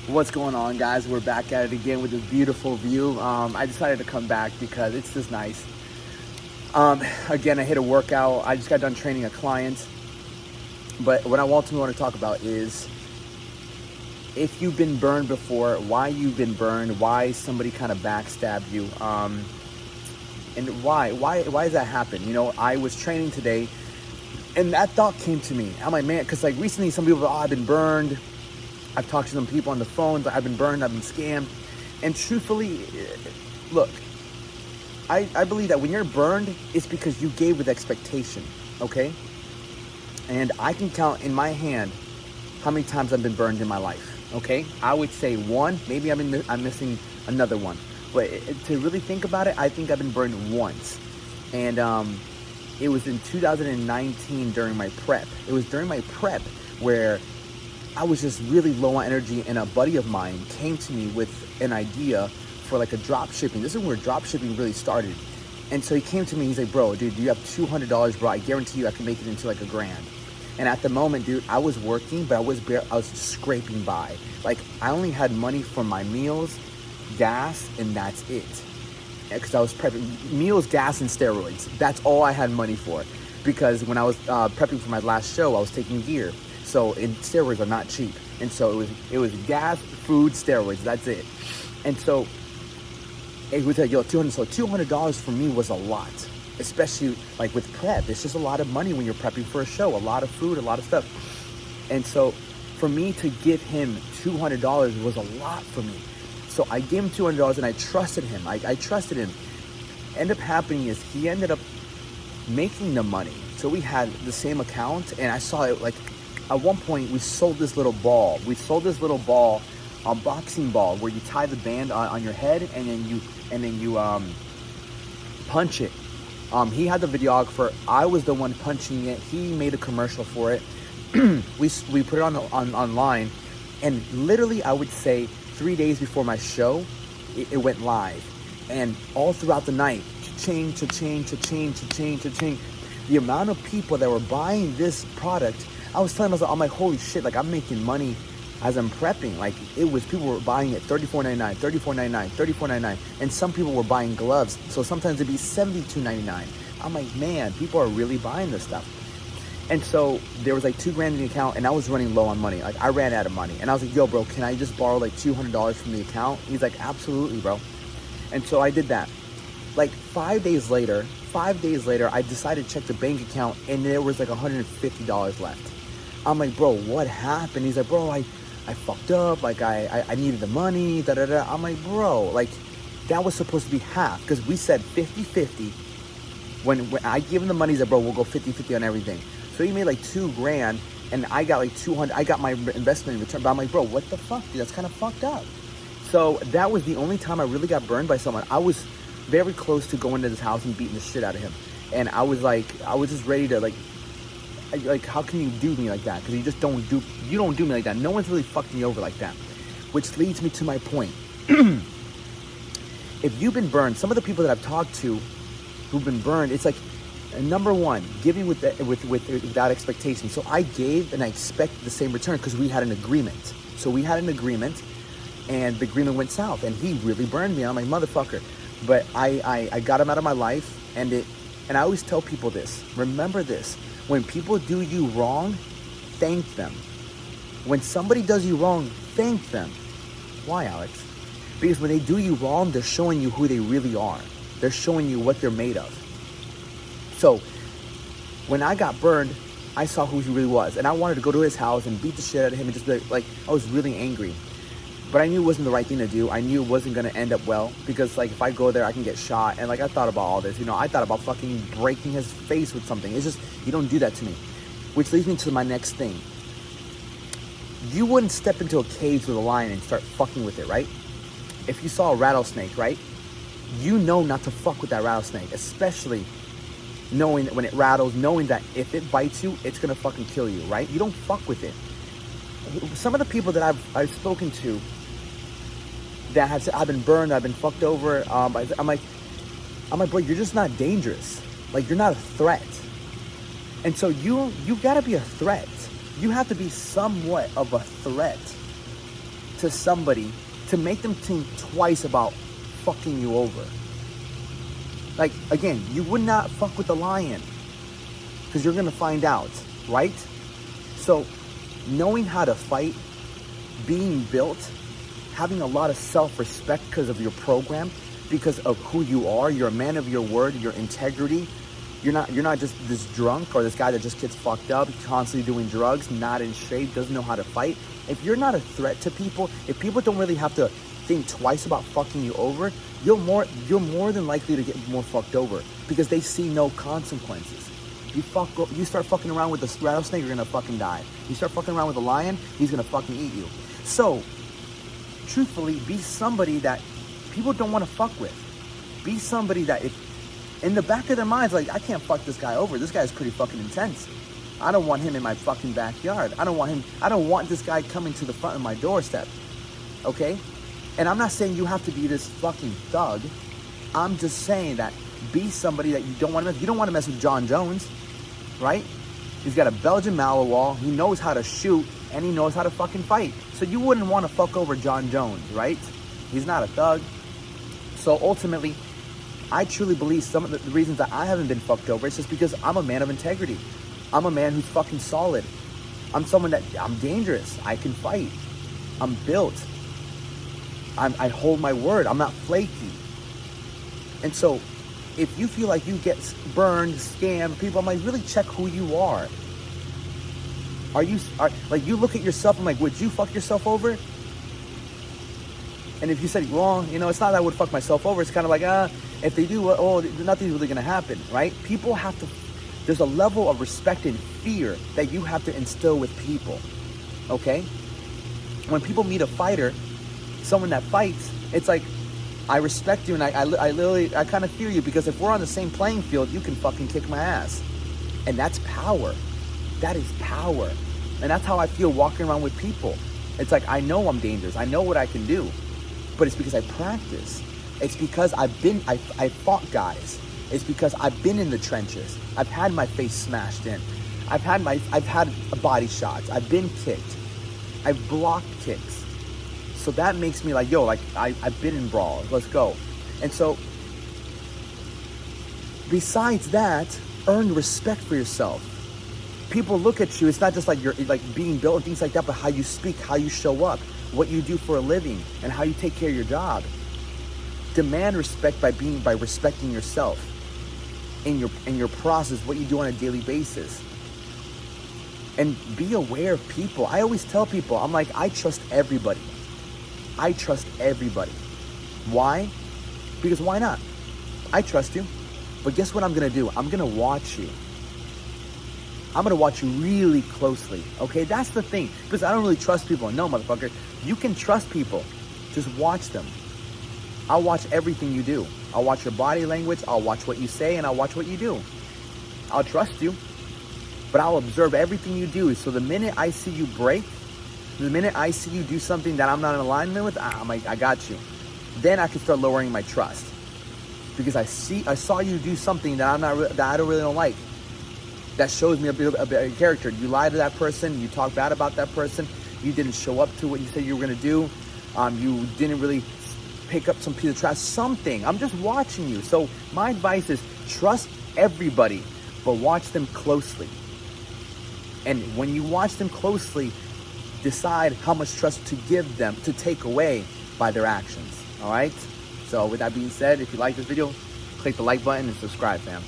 What's going on, guys? We're back at it again with this beautiful view. I decided to come back because it's just nice. Again, I hit a workout. I just got done training a client. But what I ultimately want to talk about is if you've been burned before, why you've been burned, why somebody kind of backstabbed you, and why does that happen? You know, I was training today, and that thought came to me. I'm like, man, because like recently some people, I've been burned. I've talked to some people on the phone. I've been burned. I've been scammed. And truthfully, look, I believe that when you're burned, it's because you gave with expectation, okay? And I can count in my hand how many times I've been burned in my life, okay? I would say one, maybe I'm missing another one. But to really think about it, I think I've been burned once. And it was in 2019 during my prep. It was during my prep where I was just really low on energy, and a buddy of mine came to me with an idea for like a drop shipping. This is where drop shipping really started. And so he came to me, he's like, bro, dude, you have $200, bro. I guarantee you I can make it into like $1,000. And at the moment, dude, I was working, but I was scraping by. Like, I only had money for my meals, gas, and that's it. Because I was prepping meals, gas, and steroids. That's all I had money for. Because when I was prepping for my last show, I was taking gear. So, and steroids are not cheap. And so it was gas, food, steroids. That's it. And so it was like, yo, $200 for me was a lot. Especially like with prep. It's just a lot of money when you're prepping for a show. A lot of food, a lot of stuff. And so for me to give him $200 was a lot for me. So I gave him $200 and I trusted him. I trusted him. Ended up happening is he ended up making the money. So we had the same account, and I saw it like at one point we sold this little ball. We sold this little ball, a boxing ball, where you tie the band on your head and then you punch it. He had the videographer. I was the one punching it. He made a commercial for it. we put it online, and literally I would say 3 days before my show, it went live. And all throughout the night, cha-ching. The amount of people that were buying this product, I was telling myself, I'm like, holy shit, like I'm making money as I'm prepping. Like people were buying it $34.99, $34.99, $34.99. And some people were buying gloves. So sometimes it'd be $72.99. I'm like, man, people are really buying this stuff. And so there was like $2,000 in the account, and I was running low on money. Like I ran out of money, and I was like, yo, bro, can I just borrow like $200 from the account? He's like, absolutely, bro. And so I did that. Like 5 days later, I decided to check the bank account, and there was like $150 left. I'm like, bro, what happened? He's like, bro, I fucked up. Like I needed the money, I'm like, bro, like that was supposed to be half, because we said 50-50. When I gave him the money, he said, bro, we'll go 50-50 on everything. So he made like $2,000, and I got like 200. I got my investment in return, but I'm like, bro, what the fuck, dude? That's kind of fucked up. So that was the only time I really got burned by someone. I was very close to going to this house and beating the shit out of him. And I was just ready to like, how can you do me like that? Because you don't do me like that. No one's really fucked me over like that. Which leads me to my point. If you've been burned, some of the people that I've talked to who've been burned, it's like, number one, giving without expectation. So I gave and I expected the same return because we had an agreement. So we had an agreement, and the agreement went south, and he really burned me. I'm like, motherfucker. But I got him out of my life, and I always tell people this. Remember this. When people do you wrong, thank them. When somebody does you wrong, thank them. Why, Alex? Because when they do you wrong, they're showing you who they really are. They're showing you what they're made of. So when I got burned, I saw who he really was. And I wanted to go to his house and beat the shit out of him and just be like, I was really angry. But I knew it wasn't the right thing to do. I knew it wasn't going to end up well, because like if I go there, I can get shot. And like I thought about all this, I thought about fucking breaking his face with something. It's just, you don't do that to me. Which leads me to my next thing. You wouldn't step into a cage with a lion and start fucking with it, right? If you saw a rattlesnake, right? You know not to fuck with that rattlesnake, especially knowing that when it rattles, knowing that if it bites you, it's gonna fucking kill you, right? You don't fuck with it. Some of the people that I've spoken to that have said, I've been burned, I've been fucked over, I'm like, bro, you're just not dangerous. Like, you're not a threat. And so you gotta be a threat. You have to be somewhat of a threat to somebody to make them think twice about fucking you over. Like, again, you would not fuck with the lion because you're going to find out, right? So knowing how to fight, being built, having a lot of self-respect because of your program, because of who you are, you're a man of your word, your integrity. You're not just this drunk or this guy that just gets fucked up, constantly doing drugs, not in shape, doesn't know how to fight. If you're not a threat to people, if people don't really have to think twice about fucking you over, you're more than likely to get more fucked over because they see no consequences. You start fucking around with a rattlesnake, you're gonna fucking die. You start fucking around with a lion, he's gonna fucking eat you. So, truthfully, be somebody that people don't want to fuck with. Be somebody that if in the back of their minds, like, I can't fuck this guy over. This guy's pretty fucking intense. I don't want him in my fucking backyard. I don't want this guy coming to the front of my doorstep. Okay? And I'm not saying you have to be this fucking thug. I'm just saying that be somebody that you don't want to mess. You don't want to mess with John Jones, right? He's got a Belgian Malinois. He knows how to shoot and he knows how to fucking fight. So you wouldn't want to fuck over John Jones, right? He's not a thug. So ultimately, I truly believe some of the reasons that I haven't been fucked over is just because I'm a man of integrity. I'm a man who's fucking solid. I'm someone that, I'm dangerous. I can fight. I'm built. I hold my word. I'm not flaky. And so, if you feel like you get burned, scammed, people, I'm like, really check who you are. Like, you look at yourself, I'm like, would you fuck yourself over? And if you said, well, you know, it's not that I would fuck myself over. It's kind of like, if they do, nothing's really going to happen, right? People have to, there's a level of respect and fear that you have to instill with people, okay? When people meet a fighter, someone that fights, it's like, I respect you and I literally kind of fear you because if we're on the same playing field, you can fucking kick my ass. And that's power. That is power. And that's how I feel walking around with people. It's like, I know I'm dangerous. I know what I can do. But it's because I practice. It's because I fought guys. It's because I've been in the trenches. I've had my face smashed in. I've had body shots. I've been kicked. I've blocked kicks. So that makes me like, yo, like I've been in brawls. Let's go. And so, besides that, earn respect for yourself. People look at you. It's not just like you're like being built and things like that, but how you speak, how you show up, what you do for a living, and how you take care of your job. Demand respect by respecting yourself in your process, what you do on a daily basis. And be aware of people. I always tell people, I'm like, I trust everybody. I trust everybody. Why? Because why not? I trust you. But guess what I'm going to do? I'm going to watch you. I'm going to watch you really closely. Okay? That's the thing. Because I don't really trust people. No, motherfucker. You can trust people. Just watch them. I'll watch everything you do. I'll watch your body language. I'll watch what you say. And I'll watch what you do. I'll trust you. But I'll observe everything you do. So the minute I see you break, the minute I see you do something that I'm not in alignment with, I'm like, I got you. Then I can start lowering my trust. Because I saw you do something that I don't really like. That shows me a bit of character. You lied to that person. You talk bad about that person. You didn't show up to what you said you were going to do. You didn't really pick up some piece of trash. Something. I'm just watching you. So my advice is trust everybody, but watch them closely. And when you watch them closely, decide how much trust to give them, to take away by their actions. All right? So with that being said, if you like this video, click the like button and subscribe, fam.